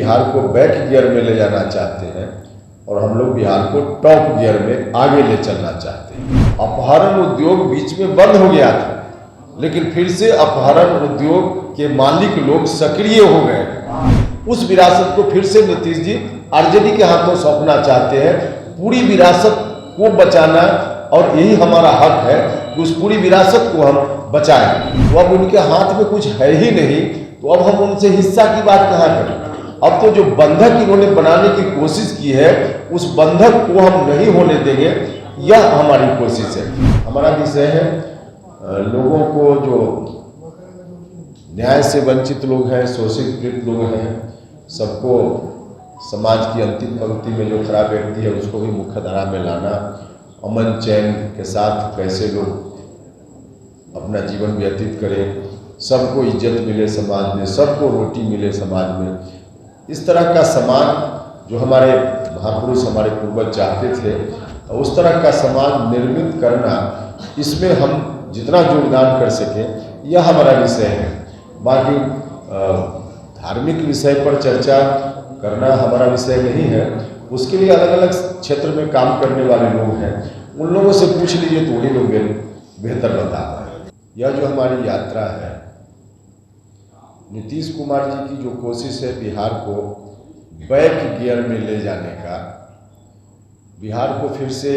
बिहार को back gear में ले जाना चाहते हैं और हम लोग बिहार को टॉप गियर में आगे ले चलना चाहते हैं। अपहरण उद्योग बीच में बंद हो गया था, लेकिन फिर से अपहरण उद्योग के मालिक लोग सक्रिय हो गए। उस विरासत को फिर से नीतीश जी आरजेडी के हाथों सौंपना चाहते हैं। पूरी विरासत को बचाना और यही हमारा हक है कि उस पूरी विरासत को हम बचाएं। तो अब उनके हाथ में कुछ है ही नहीं, तो अब हम उनसे हिस्सा की बात कहाँ करें। अब तो जो बंधक इन्होंने बनाने की कोशिश की है, उस बंधक को हम नहीं होने देंगे, यह हमारी कोशिश है। हमारा विषय है लोगों को जो न्याय से वंचित लोग हैं, शोषित पीड़ित लोग हैं, सबको समाज की अंतिम पंक्ति में जो खराब व्यक्ति है उसको भी मुख्य धारा में लाना, अमन चैन के साथ कैसे लोग अपना जीवन व्यतीत करें, सबको इज्जत मिले समाज में, सबको रोटी मिले समाज में। इस तरह का समाज जो हमारे महापुरुष हमारे पूर्वज चाहते थे, उस तरह का समाज निर्मित करना, इसमें हम जितना योगदान कर सकें, यह हमारा विषय है। बाकी धार्मिक विषय पर चर्चा करना हमारा विषय नहीं है। उसके लिए अलग अलग क्षेत्र में काम करने वाले लोग हैं, उन लोगों से पूछ लीजिए तो वही लोग बेहतर बता पाए। यह जो हमारी यात्रा है, नीतीश कुमार जी की जो कोशिश है बिहार को बैक गियर में ले जाने का, बिहार को फिर से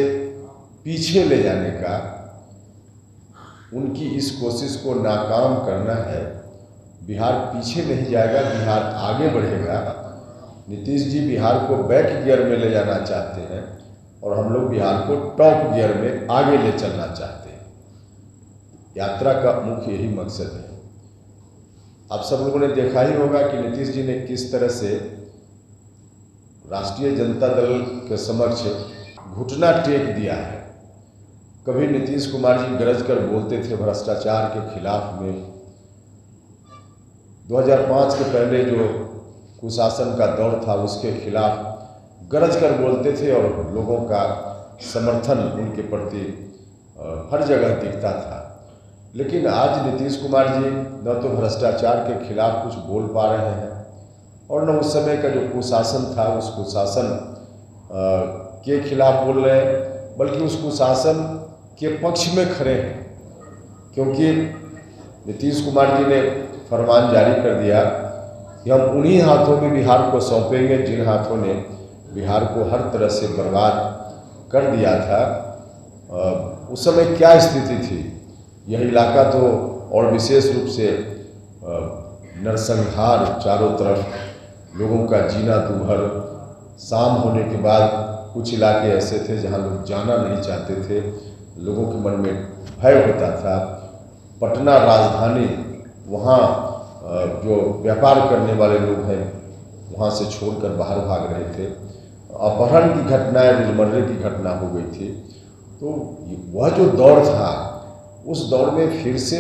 पीछे ले जाने का, उनकी इस कोशिश को नाकाम करना है। बिहार पीछे नहीं जाएगा, बिहार आगे बढ़ेगा। नीतीश जी बिहार को बैक गियर में ले जाना चाहते हैं और हम लोग बिहार को टॉप गियर में आगे ले चलना चाहते हैं। यात्रा का मुख्य यही मकसद है। आप सब लोगों ने देखा ही होगा कि नीतीश जी ने किस तरह से राष्ट्रीय जनता दल के समक्ष घुटना टेक दिया है। कभी नीतीश कुमार जी गरज कर बोलते थे भ्रष्टाचार के खिलाफ में। 2005 के पहले जो कुशासन का दौर था उसके खिलाफ गरज कर बोलते थे और लोगों का समर्थन उनके प्रति हर जगह दिखता था। लेकिन आज नीतीश कुमार जी न तो भ्रष्टाचार के खिलाफ कुछ बोल पा रहे हैं और न उस समय का जो कुशासन था उस कुशासन के खिलाफ बोल रहे हैं, बल्कि उस कुशासन के पक्ष में खड़े हैं। क्योंकि नीतीश कुमार जी ने फरमान जारी कर दिया कि हम उन्हीं हाथों में बिहार को सौंपेंगे जिन हाथों ने बिहार को हर तरह से बर्बाद कर दिया था। उस समय क्या स्थिति थी, यह इलाका तो और विशेष रूप से नरसंहार, चारों तरफ लोगों का जीना दूभर। शाम होने के बाद कुछ इलाके ऐसे थे जहां लोग जाना नहीं चाहते थे, लोगों के मन में भय होता था। पटना राजधानी, वहाँ जो व्यापार करने वाले लोग हैं वहाँ से छोड़कर बाहर भाग रहे थे। अपहरण की घटनाएं, रोजमर्रे की घटना हो गई थी। तो वह जो दौर था, उस दौर में फिर से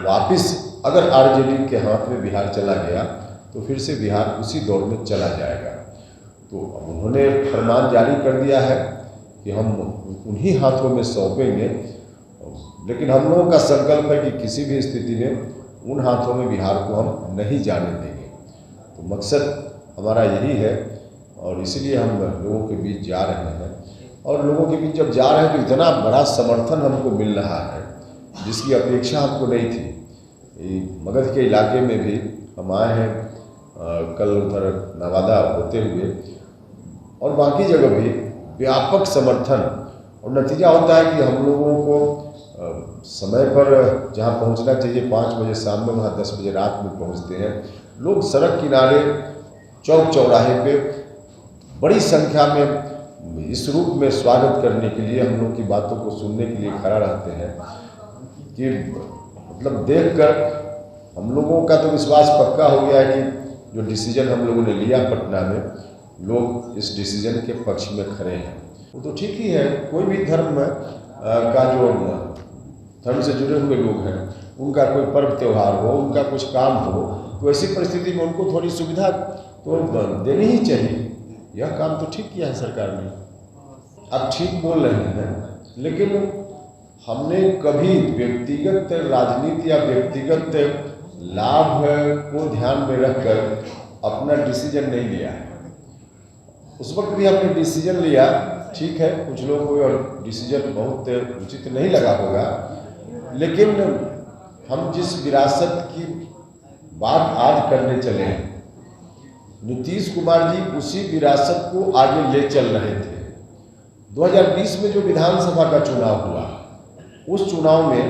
वापस अगर आरजेडी के हाथ में बिहार चला गया तो फिर से बिहार उसी दौर में चला जाएगा। तो उन्होंने फरमान जारी कर दिया है कि हम उन्हीं हाथों में सौंपेंगे, लेकिन हम लोगों का संकल्प है कि किसी भी स्थिति में उन हाथों में बिहार को हम नहीं जाने देंगे। तो मकसद हमारा यही है और इसलिए हम लोगों के बीच जा रहे हैं। और लोगों के बीच जब जा रहे हैं तो इतना बड़ा समर्थन हमको मिल रहा है जिसकी अपेक्षा हमको नहीं थी। मगध के इलाके में भी हम आए हैं, कल उधर नवादा होते हुए, और बाकी जगह भी व्यापक समर्थन। और नतीजा होता है कि हम लोगों को समय पर जहाँ पहुँचना चाहिए 5 बजे शाम में, वहाँ 10 बजे रात में पहुँचते हैं। लोग सड़क किनारे, चौक चौराहे पे बड़ी संख्या में इस रूप में स्वागत करने के लिए, हम लोग की बातों को सुनने के लिए खड़ा रहते हैं कि मतलब देखकर हम लोगों का तो विश्वास पक्का हो गया है कि जो डिसीजन हम लोगों ने लिया पटना में, लोग इस डिसीजन के पक्ष में खड़े हैं। वो तो ठीक ही है। कोई भी धर्म का जो धर्म से जुड़े हुए लोग हैं, उनका कोई पर्व त्यौहार हो, उनका कुछ काम हो, तो ऐसी परिस्थिति में उनको थोड़ी सुविधा तो देनी ही चाहिए। यह काम तो ठीक किया है सरकार ने। आप ठीक बोल रहे हैं, लेकिन हमने कभी व्यक्तिगत राजनीति या व्यक्तिगत लाभ को ध्यान में रखकर अपना डिसीजन नहीं लिया है। उस वक्त भी हमने डिसीजन लिया, ठीक है, कुछ लोगों को और डिसीजन बहुत उचित नहीं लगा होगा, लेकिन हम जिस विरासत की बात आज करने चले हैं, नीतीश कुमार जी उसी विरासत को आगे ले चल रहे थे। 2020 में जो विधानसभा का चुनाव हुआ, उस चुनाव में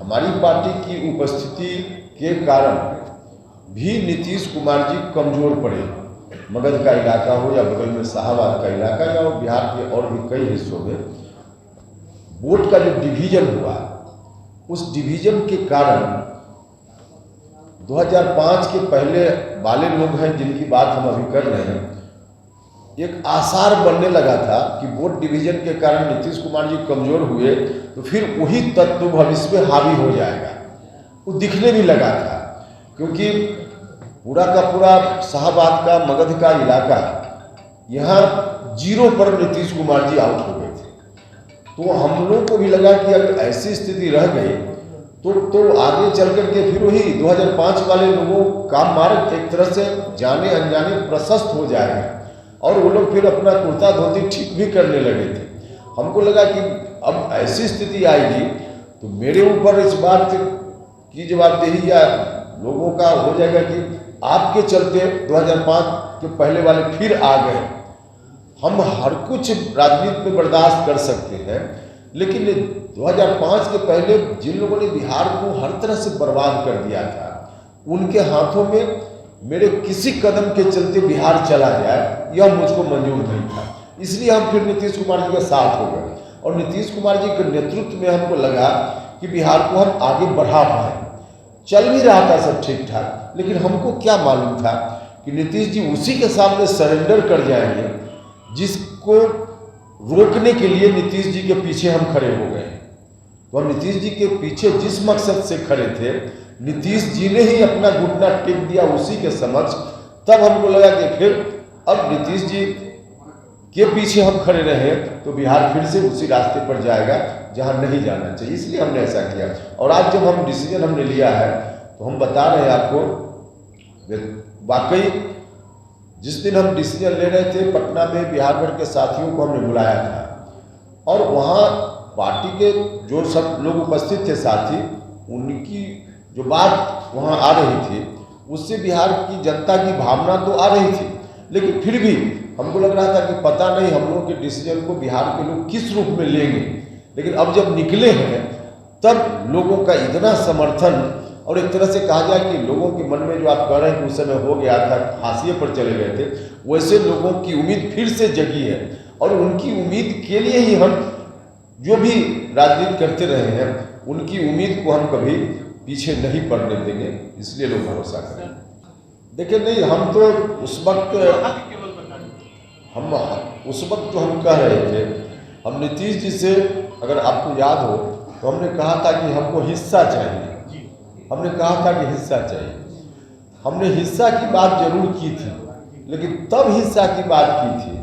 हमारी पार्टी की उपस्थिति के कारण भी नीतीश कुमार जी कमजोर पड़े। मगध का इलाका हो या बगल में शाहबाद का इलाका या बिहार के और भी कई हिस्सों में वोट का जो डिवीजन हुआ, उस डिवीजन के कारण 2005 के पहले वाले लोग हैं जिनकी बात हम अभी कर रहे हैं, एक आसार बनने लगा था कि वोट डिवीजन के कारण नीतीश कुमार जी कमजोर हुए तो फिर वही तत्व भविष्य में हावी हो जाएगा। वो दिखने भी लगा था, क्योंकि पूरा का पूरा शाहबाद का मगध का इलाका यहाँ 0 पर नीतीश कुमार जी आउट हो गए थे। तो हम लोग को भी लगा कि अगर ऐसी स्थिति रह गई तो आगे चल करके फिर वही 2005 वाले लोगों का मार्ग एक तरह से जाने अनजाने प्रशस्त हो जाएगा और वो लोग फिर अपना कुर्ता धोती ठीक भी करने लगे थे। हमको लगा कि अब ऐसी स्थिति आएगी तो मेरे ऊपर इस बात की जवाबदेही या लोगों का हो जाएगा कि आपके चलते 2005 के पहले वाले फिर आ गए। हम हर कुछ राजनीति में बर्दाश्त कर सकते हैं, लेकिन 2005 के पहले जिन लोगों ने बिहार को हर तरह से बर्बाद कर दिया था, उनके हाथों में मेरे किसी कदम के चलते बिहार चला जाए, यह मुझको मंजूर नहीं था। इसलिए हम फिर नीतीश कुमार जी के साथ हो गए और नीतीश कुमार जी के नेतृत्व में हमको लगा कि बिहार को हम आगे बढ़ा पाए। चल भी रहा था सब ठीक ठाक, लेकिन हमको क्या मालूम था कि नीतीश जी उसी के सामने सरेंडर कर जाएंगे जिसको रोकने के लिए नीतीश जी के पीछे हम खड़े हो गए। तो हम नीतीश जी के पीछे जिस मकसद से खड़े थे, नीतीश जी ने ही अपना घुटना टेक दिया उसी के समक्ष। तब हमको लगा कि फिर अब नीतीश जी के पीछे हम खड़े रहे तो बिहार फिर से उसी रास्ते पर जाएगा जहां नहीं जाना चाहिए। इसलिए हमने ऐसा किया और आज जब हम डिसीजन हमने लिया है तो हम बता रहे हैं आपको, वाकई जिस दिन हम डिसीजन ले रहे थे पटना में बिहार भर के साथियों को हमने बुलाया था और वहाँ पार्टी के जो सब लोग उपस्थित थे साथी, उनकी जो बात वहाँ आ रही थी उससे बिहार की जनता की भावना तो आ रही थी, लेकिन फिर भी हमको लग रहा था कि पता नहीं हम लोग के डिसीजन को बिहार के लोग किस रूप में लेंगे। लेकिन अब जब निकले हैं तब लोगों का इतना समर्थन और एक तरह से कहा जाए कि लोगों के मन में जो आप कह रहे हैं कि उस समय हो गया था, हाशिए पर चले गए थे, वैसे लोगों की उम्मीद फिर से जगी है और उनकी उम्मीद के लिए ही हम जो भी राजनीति करते रहे हैं उनकी उम्मीद को हम कभी पीछे नहीं पड़ने देंगे, इसलिए लोग भरोसा करें। देखिए नहीं, हम तो उस वक्त जो हम कह रहे थे, हम नीतीश जी से अगर आपको याद हो तो हमने कहा था कि हमको हिस्सा चाहिए। हमने कहा था कि हिस्सा चाहिए। हमने हिस्सा की बात जरूर की थी, लेकिन तब हिस्सा की बात की थी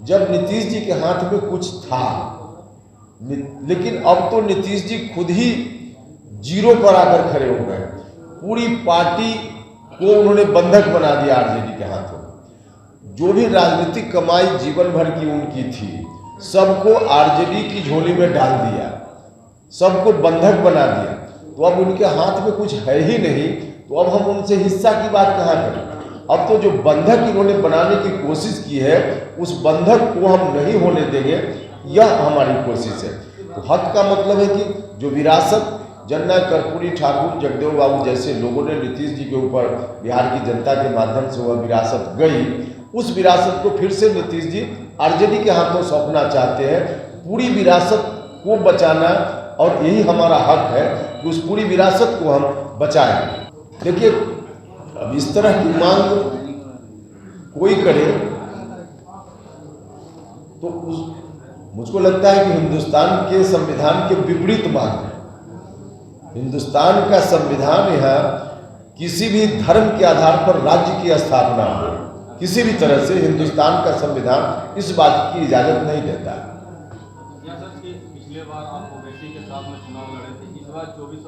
जब नीतीश जी के हाथ में कुछ था। लेकिन अब तो नीतीश जी खुद ही 0 पर आकर खड़े हो गए। पूरी पार्टी को उन्होंने बंधक बना दिया आरजेडी के हाथों। जो भी राजनीतिक कमाई जीवन भर की उनकी थी, सबको आरजेडी की झोली में डाल दिया, सबको बंधक बना दिया। तो अब उनके हाथ में कुछ है ही नहीं, तो अब हम उनसे हिस्सा की बात कहाँ करें। अब तो जो बंधक इन्होंने बनाने की कोशिश की है, उस बंधक को हम नहीं होने देंगे, यह हमारी कोशिश है। तो हक का मतलब है कि जो विरासत जननायक कर्पूरी ठाकुर, जगदेव बाबू जैसे लोगों ने नीतीश जी के ऊपर बिहार की जनता के माध्यम से वह विरासत गई, उस विरासत को फिर से नीतीश जी आरजेडी के हाथों सौंपना चाहते हैं। पूरी विरासत को बचाना और यही हमारा हक है कि उस पूरी विरासत को हम बचाएं। देखिए, अब इस तरह की मांग कोई करे तो मुझको लगता है कि हिंदुस्तान के संविधान के विपरीत मांग है। हिंदुस्तान का संविधान यहाँ किसी भी धर्म के आधार पर राज्य की स्थापना हो, किसी भी तरह से हिंदुस्तान का संविधान इस बात की इजाजत नहीं देता। पिछले बार आप ओवैसी के साथ में चुनाव लड़े थे, इस बार 24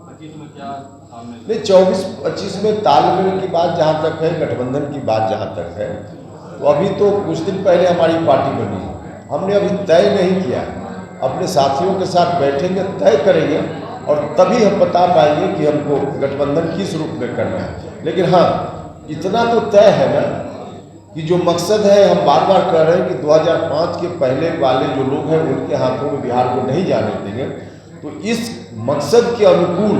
24-25 में क्या सामने? नहीं, 24-25 में तालमेल की बात जहाँ तक है, गठबंधन की बात जहाँ तक है, तो अभी तो कुछ दिन पहले हमारी पार्टी बनी है। हमने अभी तय नहीं किया, अपने साथियों के साथ बैठेंगे, तय करेंगे और तभी हम बता पाएंगे कि हमको गठबंधन किस रूप में करना है। लेकिन हाँ, इतना तो तय है ना कि जो मकसद है, हम बार बार कह रहे हैं कि 2005 के पहले वाले जो लोग हैं उनके हाथों में बिहार को नहीं जाने देंगे। तो इस मकसद के अनुकूल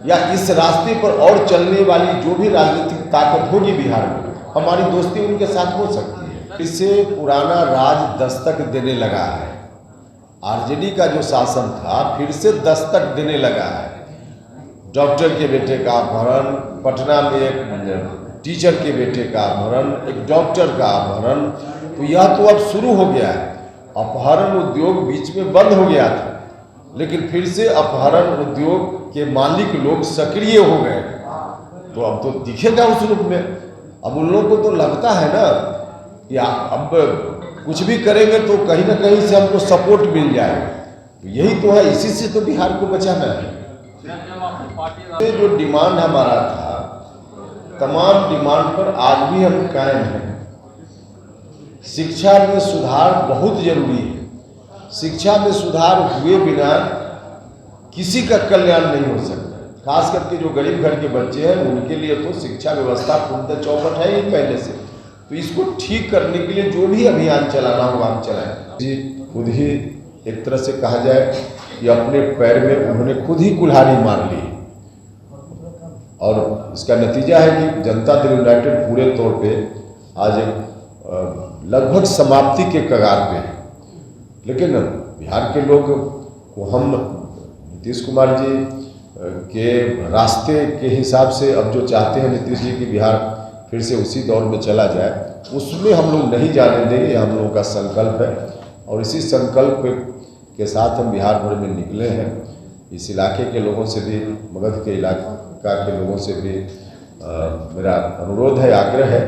या इस रास्ते पर और चलने वाली जो भी राजनीतिक ताकत होगी बिहार में, हमारी दोस्ती उनके साथ हो सकती है। इससे पुराना राज दस्तक देने लगा है। आरजेडी का जो शासन था फिर से दस्तक देने लगा है। डॉक्टर के बेटे का अपहरण, पटना में एक टीचर के बेटे का अपहरण, एक डॉक्टर का अपहरण, तो यह तो अब शुरू हो गया है। अपहरण उद्योग बीच में बंद हो गया था, लेकिन फिर से अपहरण उद्योग के मालिक लोग सक्रिय हो गए, तो अब तो दिखेगा उस रूप में। अब उन लोगों को तो लगता है ना कि अब कुछ भी करेंगे तो कहीं ना कहीं से हमको सपोर्ट मिल जाएगा। तो यही तो है, इसी से तो बिहार को बचाना है। ये जो डिमांड हमारा था, तमाम डिमांड पर आज भी हम कायम हैं। शिक्षा में सुधार बहुत जरूरी है। शिक्षा में सुधार हुए बिना किसी का कल्याण नहीं हो सकता। खास करके जो गरीब घर के बच्चे हैं उनके लिए तो शिक्षा व्यवस्था पूर्णतः चौपट है ही पहले से। तो इसको ठीक करने के लिए जो भी अभियान चलाना होगा हम चलाएं। जी, खुद ही एक तरह से कहा जाए कि अपने पैर में उन्होंने खुद ही कुल्हाड़ी मार ली, और इसका नतीजा है कि जनता दल यूनाइटेड पूरे तौर पे आज लगभग समाप्ति के कगार पे है। लेकिन बिहार के लोग को हम नीतीश कुमार जी के रास्ते के हिसाब से अब जो चाहते हैं नीतीश जी की बिहार फिर से उसी दौर में चला जाए, उसमें हम लोग नहीं जाने देंगे। ये हम लोगों का संकल्प है और इसी संकल्प के साथ हम बिहार भर में निकले हैं। इस इलाके के लोगों से भी, मगध के इलाका के लोगों से भी मेरा अनुरोध है, आग्रह है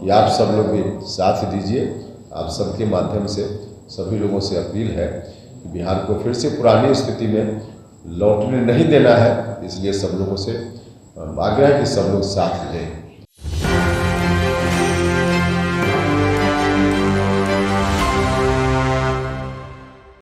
कि आप सब लोग भी साथ दीजिए। आप सबके माध्यम से सभी लोगों से अपील है कि बिहार को फिर से पुरानी स्थिति में लौटने नहीं देना है। इसलिए सब लोगों से आग्रह है कि सब लोग साथ दें।